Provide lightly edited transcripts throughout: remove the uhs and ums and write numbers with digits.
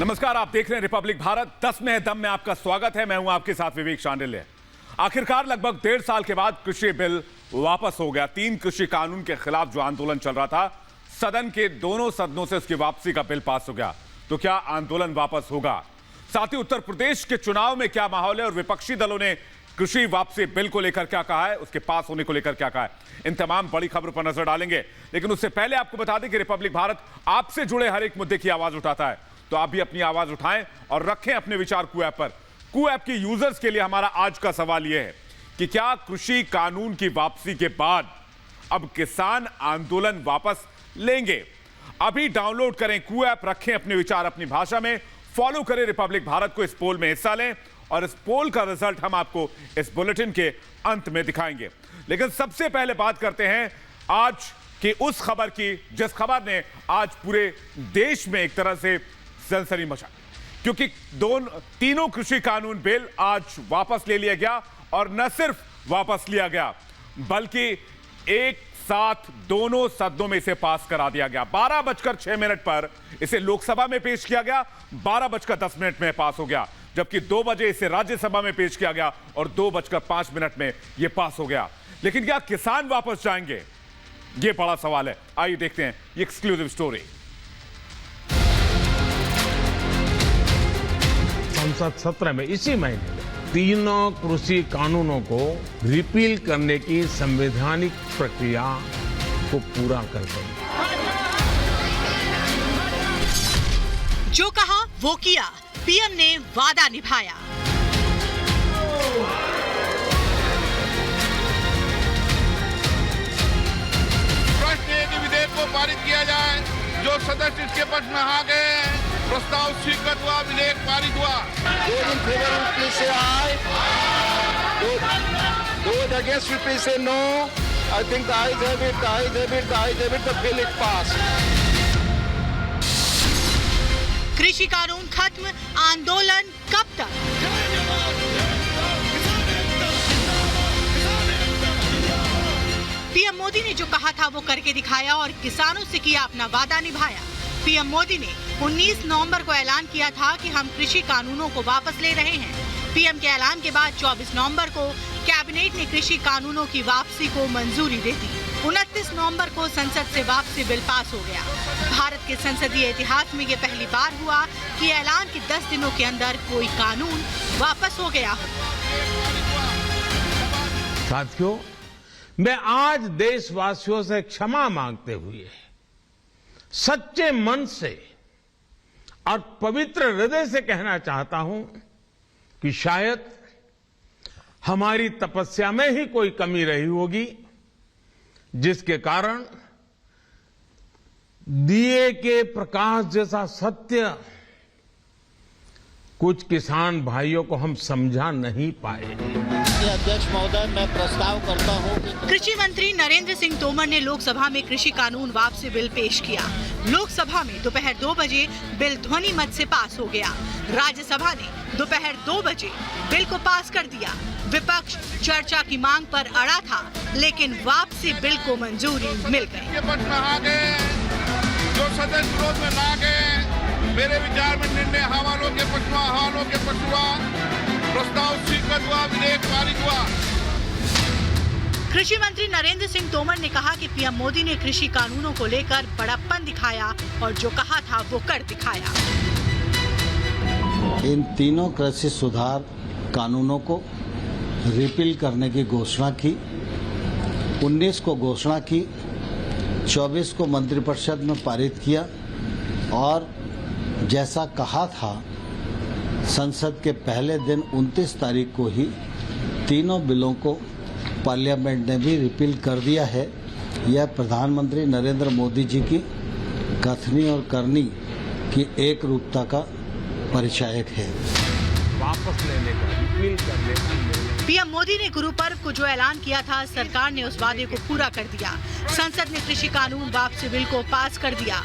नमस्कार, आप देख रहे हैं रिपब्लिक भारत। 10 में है दम में आपका स्वागत है। मैं हूं आपके साथ विवेक शांडिल्य। आखिरकार लगभग 1.5 साल के बाद कृषि बिल वापस हो गया। 3 कृषि कानून के खिलाफ जो आंदोलन चल रहा था, सदन के दोनों सदनों से उसकी वापसी का बिल पास हो गया। तो क्या आंदोलन वापस होगा? साथ ही उत्तर प्रदेश के चुनाव में क्या माहौल है और विपक्षी दलों ने कृषि वापसी बिल को लेकर क्या कहा है, उसके पास होने को लेकर क्या कहा है, इन तमाम बड़ी खबरों पर नजर डालेंगे। लेकिन उससे पहले आपको बता दें कि रिपब्लिक भारत आपसे जुड़े हर एक मुद्दे की आवाज उठाता है। तो आप भी अपनी आवाज उठाएं और रखें अपने विचार कू ऐप पर। कू ऐप के यूजर्स के लिए हमारा आज का सवाल यह है कि क्या कृषि कानून की वापसी के बाद अब किसान आंदोलन वापस लेंगे? अभी डाउनलोड करें कू ऐप, रखें अपने विचार अपनी भाषा में, फॉलो करें रिपब्लिक भारत को, इस पोल में हिस्सा लें और इस पोल का रिजल्ट हम आपको इस बुलेटिन के अंत में दिखाएंगे। लेकिन सबसे पहले बात करते हैं आज की उस खबर की जिस खबर ने आज पूरे देश में एक तरह से सनसनी मचा, क्योंकि तीनों कृषि कानून बिल आज वापस ले लिया गया। और न सिर्फ वापस लिया गया बल्कि एक साथ दोनों सदनों में इसे पास करा दिया गया। 12:06 पर इसे लोकसभा में पेश किया गया, 12:10 में पास हो गया, जबकि 2 बजे इसे राज्यसभा में पेश किया गया और 2:05 में यह पास हो गया। लेकिन क्या किसान वापस जाएंगे? यह बड़ा सवाल है। आइए देखते हैं ये एक्सक्लूसिव स्टोरी। संसद सत्र में इसी महीने में तीनों कृषि कानूनों को रिपील करने की संवैधानिक प्रक्रिया को पूरा कर देंगे। जो कहा वो किया, पीएम ने वादा निभाया। प्रश्न है कि विधेयक को पारित किया जाए। जो सदस्य इसके पक्ष में आ गए, प्रस्ताव स्वीकृत हुआ, विधेयक पारित हुआ। Those in favor will please say aye. Those against will please say no. I think the ayes have it, the ayes have it, the ayes have it, the bill is passed. कृषि कानून खत्म, आंदोलन कब तक? PM Modi ने जो कहा था वो करके दिखाया और किसानों से किया अपना वादा निभाया। पीएम मोदी ने 19 नवंबर को ऐलान किया था कि हम कृषि कानूनों को वापस ले रहे हैं। पीएम के ऐलान के बाद 24 नवंबर को कैबिनेट ने कृषि कानूनों की वापसी को मंजूरी दे दी। 29 नवंबर को संसद से वापसी बिल पास हो गया। भारत के संसदीय इतिहास में ये पहली बार हुआ कि ऐलान के 10 दिनों के अंदर कोई कानून वापस हो गया हो। साथियों, मैं आज देशवासियों से क्षमा मांगते हुए सच्चे मन से और पवित्र हृदय से कहना चाहता हूं कि शायद हमारी तपस्या में ही कोई कमी रही होगी, जिसके कारण दिए के प्रकाश जैसा सत्य कुछ किसान भाइयों को हम समझा नहीं पाए। अध्यक्ष महोदय, मैं प्रस्ताव करता हूं कि कृषि मंत्री नरेंद्र सिंह तोमर ने लोकसभा में कृषि कानून वापसी बिल पेश किया। लोकसभा में दोपहर 2 बजे बिल ध्वनि मत से पास हो गया। राज्यसभा ने दोपहर 2 बजे बिल को पास कर दिया। विपक्ष चर्चा की मांग पर अड़ा था, लेकिन वापसी बिल को मंजूरी मिल गई। के पक्ष में आ गए, जो सदस्य विरोध में ना गए, मेरे विचार में निर्णय हवालों के पक्ष में, हवालों के पक्ष हुआ। प्रस्ताव स्वीकृत हुआ, विधेयक पारित हुआ। कृषि मंत्री नरेंद्र सिंह तोमर ने कहा कि पीएम मोदी ने कृषि कानूनों को लेकर बड़प्पन दिखाया और जो कहा था वो कर दिखाया। इन तीनों कृषि सुधार कानूनों को रिपील करने की घोषणा की। 19 को घोषणा की, 24 को मंत्रिपरिषद में पारित किया और जैसा कहा था संसद के पहले दिन 29 तारीख को ही तीनों बिलों को पार्लियामेंट ने भी रिपील कर दिया है। यह प्रधानमंत्री नरेंद्र मोदी जी की कथनी और करनी की एक रूपता का परिचायक है। वापस लेने का, रिपील करने का पीएम मोदी ने गुरु पर्व को जो ऐलान किया था, सरकार ने उस वादे को पूरा कर दिया। संसद ने कृषि कानून वापसी बिल को पास कर दिया।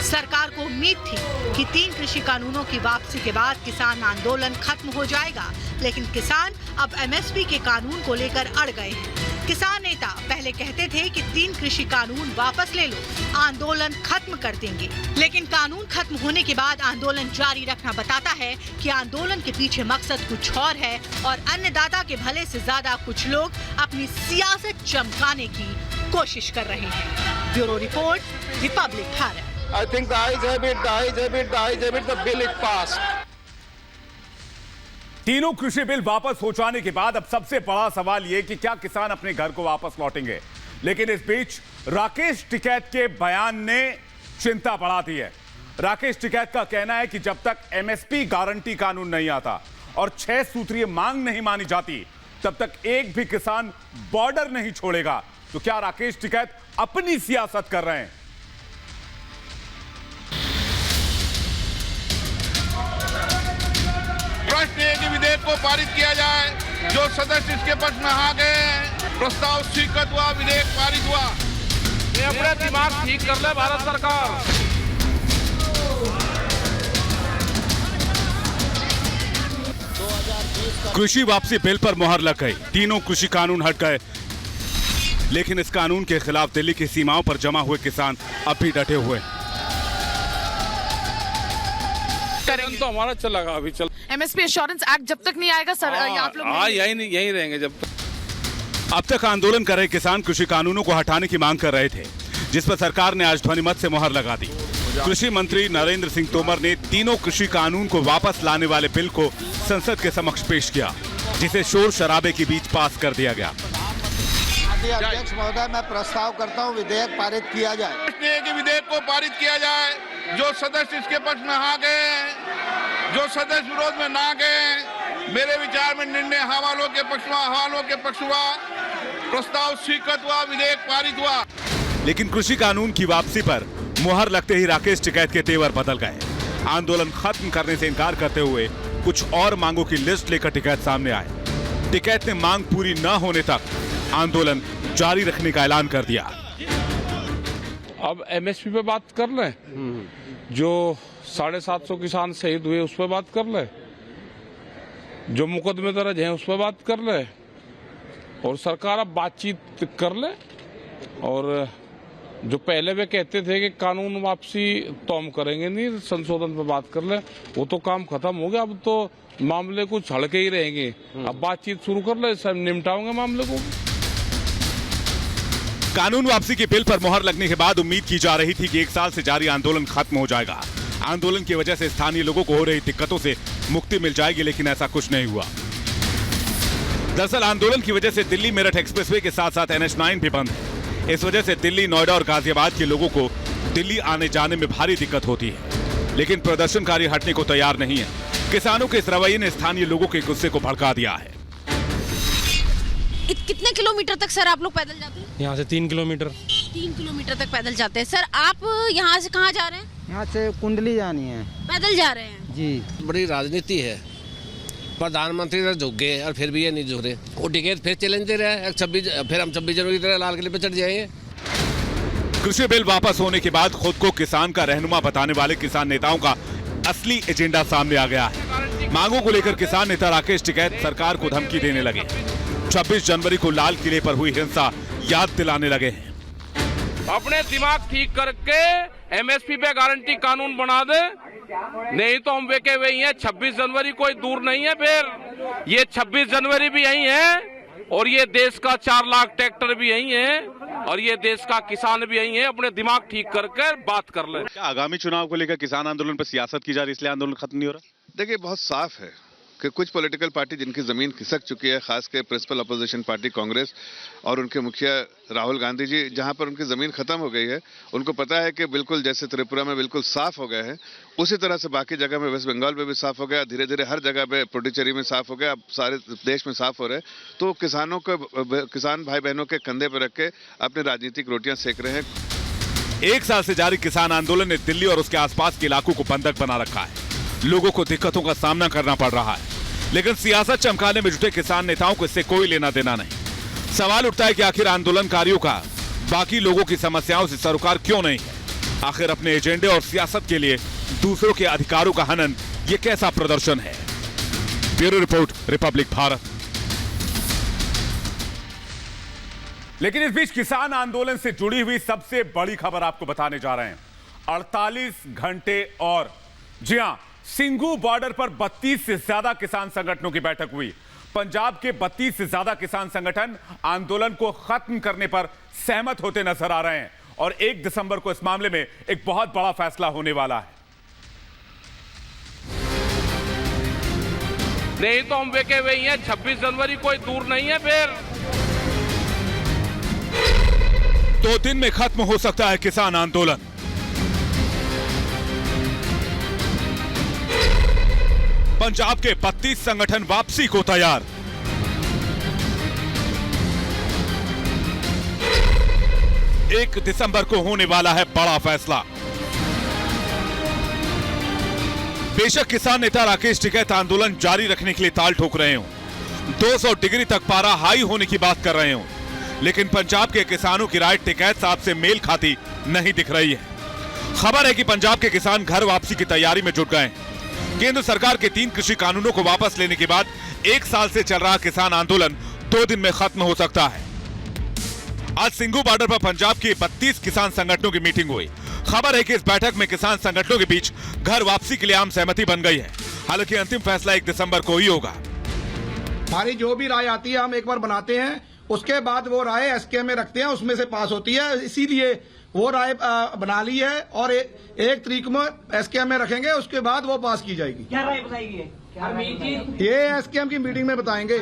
सरकार को उम्मीद थी कि 3 कृषि कानूनों की वापसी के बाद किसान आंदोलन खत्म हो जाएगा, लेकिन किसान अब एमएसपी के कानून को लेकर अड़ गए हैं। किसान नेता पहले कहते थे कि 3 कृषि कानून वापस ले लो, आंदोलन खत्म कर देंगे। लेकिन कानून खत्म होने के बाद आंदोलन जारी रखना बताता है कि आंदोलन के पीछे मकसद कुछ और है और अन्नदाता के भले से ज्यादा कुछ लोग अपनी सियासत चमकाने की कोशिश कर रहे हैं। Bureau report, Republic Bharat. I think the ayes have it, the bill is passed. तीनों कृषि बिल वापस हो जाने के बाद अब सबसे बड़ा सवाल यह कि क्या किसान अपने घर को वापस लौटेंगे। लेकिन इस बीच राकेश टिकैत के बयान ने चिंता बढ़ा दी है। राकेश टिकैत का कहना है कि जब तक एमएसपी गारंटी कानून नहीं आता और 6 सूत्रीय मांग नहीं मानी जाती, तब तक एक भी किसान बॉर्डर नहीं छोड़ेगा। तो क्या राकेश टिकैत अपनी सियासत कर रहे हैं? प्रश्न है कि विधेयक को पारित किया जाए। जो सदस्य इसके पक्ष में आ गए हैं, प्रस्ताव स्वीकृत हुआ, विधेयक पारित हुआ। ये अपने दिमाग ठीक कर ले भारत सरकार। कृषि वापसी बिल पर मुहर लग गई, तीनों कृषि कानून हट गए। लेकिन इस कानून के खिलाफ दिल्ली की सीमाओं पर जमा हुए किसान अब भी डटे हुए हैं। तो हमारा चलेगा अभी चल। एमएसपी एश्योरेंस एक्ट जब तक नहीं आएगा सर, आप लोग यही रहेंगे जब तक। अब तक आंदोलन कर रहे किसान कृषि कानूनों को हटाने की मांग कर रहे थे, जिस पर सरकार ने आज ध्वनिमत से मुहर लगा दी। कृषि मंत्री नरेंद्र सिंह तोमर ने तीनों कृषि कानून को वापस लाने वाले बिल को संसद के समक्ष पेश किया, जिसे शोर शराबे के बीच पास कर दिया गया। अध्यक्ष महोदय, मैं प्रस्ताव करता हूं विधेयक पारित किया जाए। प्रश्न है कि विधेयक को पारित किया जाए। जो सदस्य इसके पक्ष में आ गए हैं, जो सदस्य विरोध में ना गए, मेरे विचार में निर्णय हवालों के पक्ष हुआ, प्रस्ताव स्वीकृत हुआ, विधेयक पारित हुआ। लेकिन कृषि कानून की वापसी पर मुहर लगते ही राकेश टिकैत के तेवर बदल गए। आंदोलन खत्म करने से इनकार करते हुए कुछ और मांगों की लिस्ट लेकर टिकैत सामने आए। टिकैत ने मांग पूरी न होने तक आंदोलन जारी रखने का ऐलान कर दिया। अब एमएसपी पे बात कर ले, जो 750 किसान शहीद हुए उस पर बात कर ले, जो मुकदमे दर्ज हैं उस पर बात कर ले, और सरकार अब बातचीत कर ले। और जो पहले वे कहते थे कि कानून वापसी तो हम करेंगे नहीं, संशोधन पे बात कर ले, वो तो काम खत्म हो गया। अब तो मामले कुछ हड़के ही रहेंगे। अब बातचीत शुरू कर ले, सब निपटाओगे मामले को। कानून वापसी के बिल पर मुहर लगने के बाद उम्मीद की जा रही थी कि 1 साल से जारी आंदोलन खत्म हो जाएगा। आंदोलन की वजह से स्थानीय लोगों को हो रही दिक्कतों से मुक्ति मिल जाएगी, लेकिन ऐसा कुछ नहीं हुआ। दरअसल आंदोलन की वजह से दिल्ली मेरठ एक्सप्रेसवे के साथ साथ NH9 भी बंद है। इस वजह से दिल्ली, नोएडा और गाजियाबाद के लोगों को दिल्ली आने जाने में भारी दिक्कत होती है। लेकिन प्रदर्शनकारी हटने को तैयार नहीं है। किसानों के इस रवैये ने स्थानीय लोगों के गुस्से को भड़का दिया है। कितने किलोमीटर तक सर आप लोग पैदल जाते हैं? यहाँ से 3 किलोमीटर। 3 किलोमीटर तक पैदल जाते हैं। सर आप यहाँ से कहाँ जा रहे हैं? यहाँ से कुंडली जानी है। पैदल जा रहे हैं जी। बड़ी राजनीति है, प्रधानमंत्री तो झुक गए और फिर भी ये नहीं झुक रहे। वो टिकट फिर चैलेंज दे रहे हैं। फिर हम 26 जनवरी की तरह लाल किले पे चढ़ जाएंगे। कृषि बिल वापस होने के बाद खुद को किसान का रहनुमा बताने वाले किसान नेताओं का असली एजेंडा सामने आ गया है। मांगों को लेकर किसान नेता राकेश टिकैत सरकार को धमकी देने लगे। 26 जनवरी को लाल किले पर हुई हिंसा याद दिलाने लगे हैं। अपने दिमाग ठीक करके एमएसपी पे गारंटी कानून बना दे, नहीं तो हम वेके हुए ही हैं। 26 जनवरी कोई दूर नहीं है। फिर ये 26 जनवरी भी यही है, और ये देश का 4 लाख ट्रैक्टर भी यही है, और ये देश का किसान भी यही है। अपने दिमाग ठीक करके बात कर ले। क्या आगामी चुनाव को लेकर किसान आंदोलन पर सियासत की जा रही, इसलिए आंदोलन खत्म नहीं हो रहा? देखिए, बहुत साफ है कि कुछ पॉलिटिकल पार्टी जिनकी जमीन खिसक चुकी है, खासकर प्रिंसिपल अपोजिशन पार्टी कांग्रेस और उनके मुखिया राहुल गांधी जी, जहां पर उनकी जमीन खत्म हो गई है, उनको पता है कि बिल्कुल जैसे त्रिपुरा में बिल्कुल साफ हो गए हैं, उसी तरह से बाकी जगह में, वेस्ट बंगाल में भी साफ हो गया, धीरे धीरे हर जगह पे पुडुचेरी में साफ हो गया, अब सारे देश में साफ हो रहे हैं। तो किसानों को, किसान भाई बहनों के कंधे पर रख के अपनी राजनीतिक रोटियां सेक रहे हैं। 1 साल से जारी किसान आंदोलन ने दिल्ली और उसके आसपास के इलाकों को बंधक बना रखा है। लोगों को दिक्कतों का सामना करना पड़ रहा है, लेकिन सियासत चमकाने में जुटे किसान नेताओं को इससे कोई लेना देना नहीं। सवाल उठता है कि आखिर आंदोलनकारियों का बाकी लोगों की समस्याओं से सरोकार क्यों नहीं है? आखिर अपने एजेंडे और सियासत के लिए दूसरों के अधिकारों का हनन ये कैसा प्रदर्शन है? Bureau report, Republic Bharat. लेकिन इस बीच किसान आंदोलन से जुड़ी हुई सबसे बड़ी खबर आपको बताने जा रहे हैं। 48 घंटे और जी हां, सिंघू बॉर्डर पर 32 से ज्यादा किसान संगठनों की बैठक हुई। पंजाब के 32 से ज्यादा किसान संगठन आंदोलन को खत्म करने पर सहमत होते नजर आ रहे हैं और 1 दिसंबर को इस मामले में एक बहुत बड़ा फैसला होने वाला है। नहीं तो हम वेके हुए हैं, 26 जनवरी कोई दूर नहीं है। फिर 2 दिन में खत्म हो सकता है किसान आंदोलन। पंजाब के 32 संगठन वापसी को तैयार। एक दिसंबर को होने वाला है बड़ा फैसला। बेशक किसान नेता राकेश टिकैत आंदोलन जारी रखने के लिए ताल ठोक रहे हो, 200 डिग्री तक पारा हाई होने की बात कर रहे हो, लेकिन पंजाब के किसानों की राय टिकैत साहब से मेल खाती नहीं दिख रही है। खबर है कि पंजाब के किसान घर वापसी की तैयारी में जुट गए हैं। केंद्र सरकार के 3 कृषि कानूनों को वापस लेने के बाद 1 साल से चल रहा किसान आंदोलन 2 दिन में खत्म हो सकता है। आज सिंघू बॉर्डर पर पंजाब की 32 किसान संगठनों की मीटिंग हुई। खबर है कि इस बैठक में किसान संगठनों के बीच घर वापसी के लिए आम सहमति बन गई है। हालांकि अंतिम फैसला 1 दिसंबर को ही होगा। हमारी जो भी राय आती है हम एक बार बनाते हैं, उसके बाद वो राय एसके में रखते हैं, उसमें से पास होती है। इसीलिए वो राय बना ली है और 1 तारीख में एसकेएम में रखेंगे, उसके बाद वो पास की जाएगी। क्या राय बताएगी? ये एसकेएम की मीटिंग में बताएंगे।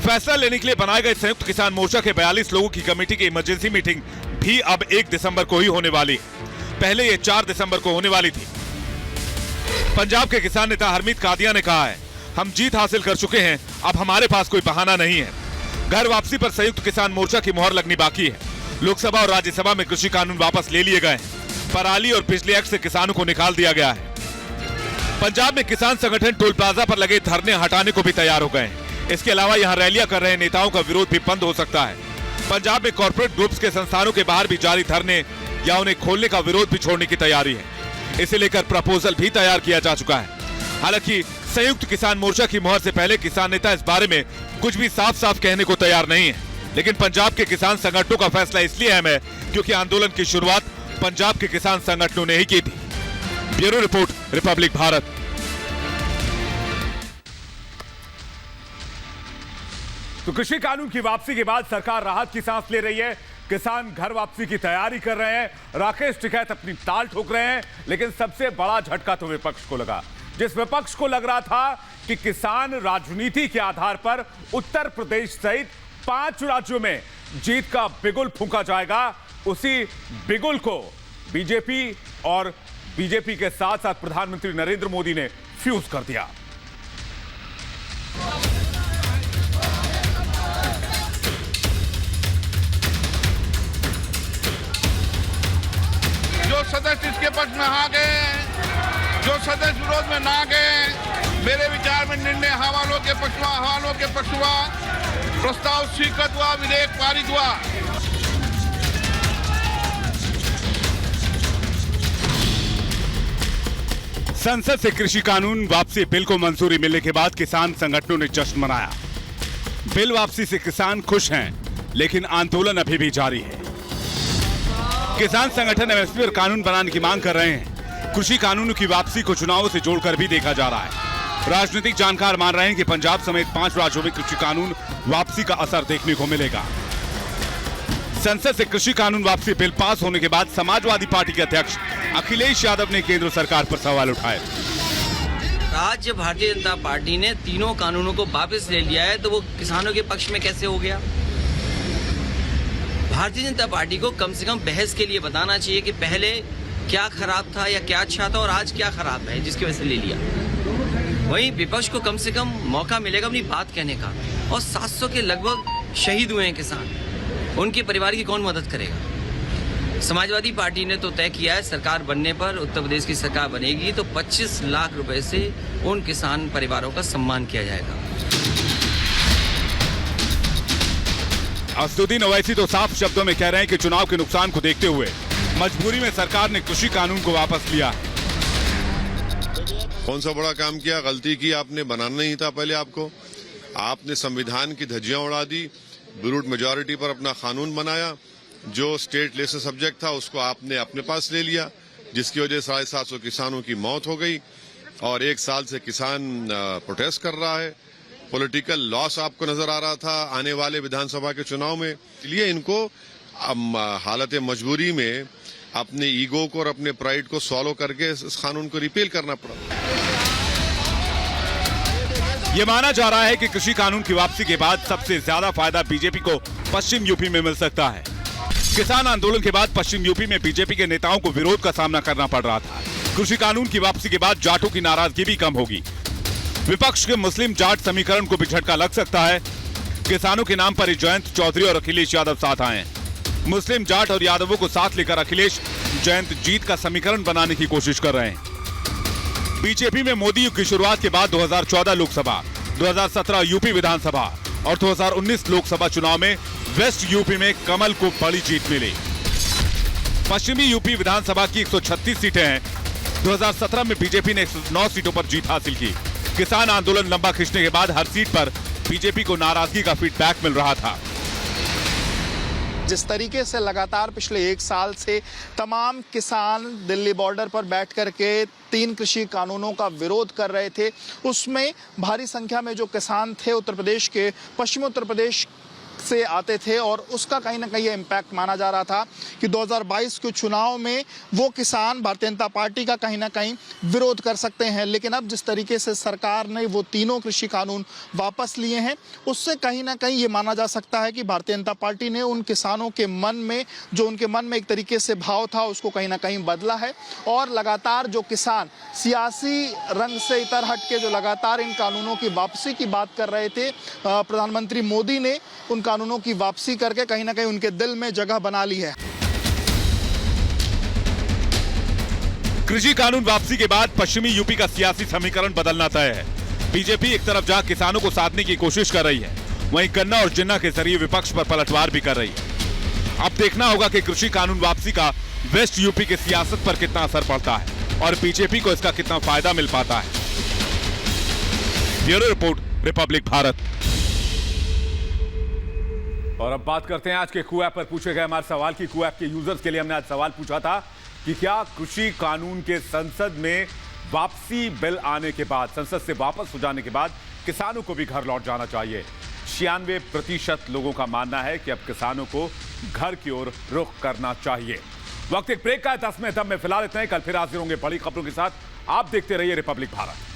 फैसला लेने के लिए बनाए गए संयुक्त किसान मोर्चा के 42 लोगों की कमेटी की इमरजेंसी मीटिंग भी अब 1 दिसंबर को ही होने वाली है। पहले ये 4 दिसंबर को होने वाली थी। पंजाब के किसान नेता हरमीत कादिया ने कहा है, हम जीत हासिल कर चुके हैं, अब हमारे पास कोई बहाना नहीं है। घर वापसी पर संयुक्त किसान मोर्चा की मुहर लगनी बाकी है। लोकसभा और राज्यसभा में कृषि कानून वापस ले लिए गए हैं। पराली और बिजली एक्ट से किसानों को निकाल दिया गया है। पंजाब में किसान संगठन टोल प्लाजा पर लगे धरने हटाने को भी तैयार हो गए हैं। इसके अलावा यहां रैलियां कर रहे नेताओं का विरोध भी बंद हो सकता है। पंजाब में कॉर्पोरेट ग्रुप्स के संस्थानों के बाहर भी जारी धरने या उन्हें खोलने का विरोध भी छोड़ने की तैयारी है। इसे लेकर प्रपोजल भी तैयार किया जा चुका है। हालांकि संयुक्त किसान मोर्चा की मुहर से पहले किसान नेता इस बारे में कुछ भी साफ साफ कहने को तैयार नहीं है। लेकिन पंजाब के किसान संगठनों का फैसला इसलिए अहम है क्योंकि आंदोलन की शुरुआत पंजाब के किसान संगठनों ने ही की थी। Bureau report, Republic Bharat. तो कृषि कानून की वापसी के बाद सरकार राहत की सांस ले रही है। किसान घर वापसी की तैयारी कर रहे हैं। राकेश टिकैत अपनी ताल ठोक रहे हैं। लेकिन सबसे बड़ा झटका तो विपक्ष को लगा। जिस विपक्ष को लग रहा था कि किसान राजनीति के आधार पर उत्तर प्रदेश सहित 5 राज्यों में जीत का बिगुल फूंका जाएगा, उसी बिगुल को बीजेपी और बीजेपी के साथ साथ प्रधानमंत्री नरेंद्र मोदी ने फ्यूज कर दिया। जो सदस्य इसके पक्ष में आ गए, जो सदस्य विरोध में ना गए, मेरे विचार में निर्णय हवालों के पक्ष हुआ, प्रस्ताव स्वीकृत हुआ, विधेयक पारित हुआ। संसद से कृषि कानून वापसी बिल को मंजूरी मिलने के बाद किसान संगठनों ने जश्न मनाया। बिल वापसी से किसान खुश हैं, लेकिन आंदोलन अभी भी जारी है। किसान संगठन एमएसपी पर कानून बनाने की मांग कर रहे हैं। कृषि कानूनों की वापसी को चुनावों से जोड़कर भी देखा जा रहा है। राजनीतिक जानकार मान रहे हैं कि पंजाब समेत 5 राज्यों में कृषि कानून वापसी का असर देखने को मिलेगा। संसद से कृषि कानून वापसी बिल पास होने के बाद समाजवादी पार्टी के अध्यक्ष अखिलेश यादव ने केंद्र सरकार पर सवाल उठाए। राज्य भारतीय जनता पार्टी ने तीनों कानूनों को वापस ले लिया है, तो वो किसानों के पक्ष में कैसे हो गया? भारतीय जनता पार्टी को कम से कम बहस के लिए बताना चाहिए कि पहले क्या खराब था या क्या अच्छा था और आज क्या खराब है जिसकी वजह से ले लिया। वहीं विपक्ष को कम से कम मौका मिलेगा अपनी बात कहने का। और 700 के लगभग शहीद हुए हैं किसान, उनके परिवार की कौन मदद करेगा? समाजवादी पार्टी ने तो तय किया है सरकार बनने पर, उत्तर प्रदेश की सरकार बनेगी तो 25 लाख रुपए से उन किसान परिवारों का सम्मान किया जाएगा। असदुद्दीन ओवैसी तो साफ शब्दों में कह रहे हैं कि चुनाव के नुकसान को देखते हुए मजबूरी में सरकार ने कृषि कानून को वापस लिया है। कौन सा बड़ा काम किया? गलती की आपने, बनाना नहीं था पहले आपको। आपने संविधान की धज्जियां उड़ा दी, ब्रूट मेजॉरिटी पर अपना कानून बनाया। जो स्टेट लेसल सब्जेक्ट था उसको आपने अपने पास ले लिया, जिसकी वजह से 750 किसानों की मौत हो गई और 1 साल से किसान प्रोटेस्ट कर रहा है। पॉलिटिकल लॉस आपको नजर आ रहा था आने वाले विधानसभा के चुनाव में, इसलिए इनको हालत मजबूरी में अपने ईगो को और अपने प्राइड को सॉल्व करके इस कानून को रिपील करना पड़ा। यह माना जा रहा है कि कृषि कानून की वापसी के बाद सबसे ज्यादा फायदा बीजेपी को पश्चिम यूपी में मिल सकता है। किसान आंदोलन के बाद पश्चिम यूपी में बीजेपी के नेताओं को विरोध का सामना करना पड़ रहा था। कृषि कानून की वापसी के बाद जाटों की नाराजगी भी कम होगी। विपक्ष के मुस्लिम जाट समीकरण को भी झटका लग सकता है। किसानों के नाम पर जयंत चौधरी और अखिलेश यादव साथ आए। मुस्लिम जाट और यादवों को साथ लेकर अखिलेश जयंत जीत का समीकरण बनाने की कोशिश कर रहे हैं। बीजेपी में मोदी युग की शुरुआत के बाद 2014 लोकसभा, 2017 यूपी विधानसभा और 2019 लोकसभा चुनाव में वेस्ट यूपी में कमल को बड़ी जीत मिली। पश्चिमी यूपी विधानसभा की 136 सीटें हैं। 2017 में बीजेपी ने 109 सीटों पर जीत हासिल की। किसान आंदोलन लंबा खींचने के बाद हर सीट पर बीजेपी को नाराजगी का फीडबैक मिल रहा था। जिस तरीके से लगातार पिछले 1 साल से तमाम किसान दिल्ली बॉर्डर पर बैठ करके 3 कृषि कानूनों का विरोध कर रहे थे, उसमें भारी संख्या में जो किसान थे उत्तर प्रदेश के, पश्चिमी उत्तर प्रदेश से आते थे और उसका कहीं ना कहीं इम्पैक्ट माना जा रहा था कि 2022 के चुनाव में वो किसान भारतीय जनता पार्टी का कहीं ना कहीं विरोध कर सकते हैं। लेकिन अब जिस तरीके से सरकार ने वो तीनों कृषि कानून वापस लिए हैं, उससे कहीं ना कहीं ये माना जा सकता है कि भारतीय जनता पार्टी ने उन किसानों के मन में, जो उनके मन में एक तरीके से भाव था, उसको कहीं ना कहीं बदला है। और लगातार जो किसान सियासी रंग से इतर हट के जो लगातार इन कानूनों की वापसी की बात कर रहे थे, प्रधानमंत्री मोदी ने उन कानूनों की वापसी करके कहीं ना कहीं उनके दिल में जगह बना ली है। कृषि कानून वापसी के बाद पश्चिमी यूपी का सियासी समीकरण बदलना तय है। बीजेपी एक तरफ जहां किसानों को साधने की कोशिश कर रही है, वहीं गन्ना और जिन्ना के जरिए विपक्ष पर पलटवार भी कर रही है। अब देखना होगा कि कृषि कानून वापसी का वेस्ट यूपी की सियासत पर कितना असर पड़ता है और बीजेपी को इसका कितना फायदा मिल पाता है। Bureau report, Republic Bharat. और अब बात करते हैं आज के कू ऐप पर पूछे गए हमारे सवाल की। कू ऐप के यूजर्स के लिए हमने आज सवाल पूछा था कि क्या कृषि कानून के संसद में वापसी बिल आने के बाद, संसद से वापस हो जाने के बाद किसानों को भी घर लौट जाना चाहिए। 96% लोगों का मानना है कि अब किसानों को घर की ओर रुख करना चाहिए। वक्त एक ब्रेक का है। 10 में दम में फिलहाल इतना ही। कल फिर हाजिर होंगे बड़ी खबरों के साथ। आप देखते रहिए रिपब्लिक भारत।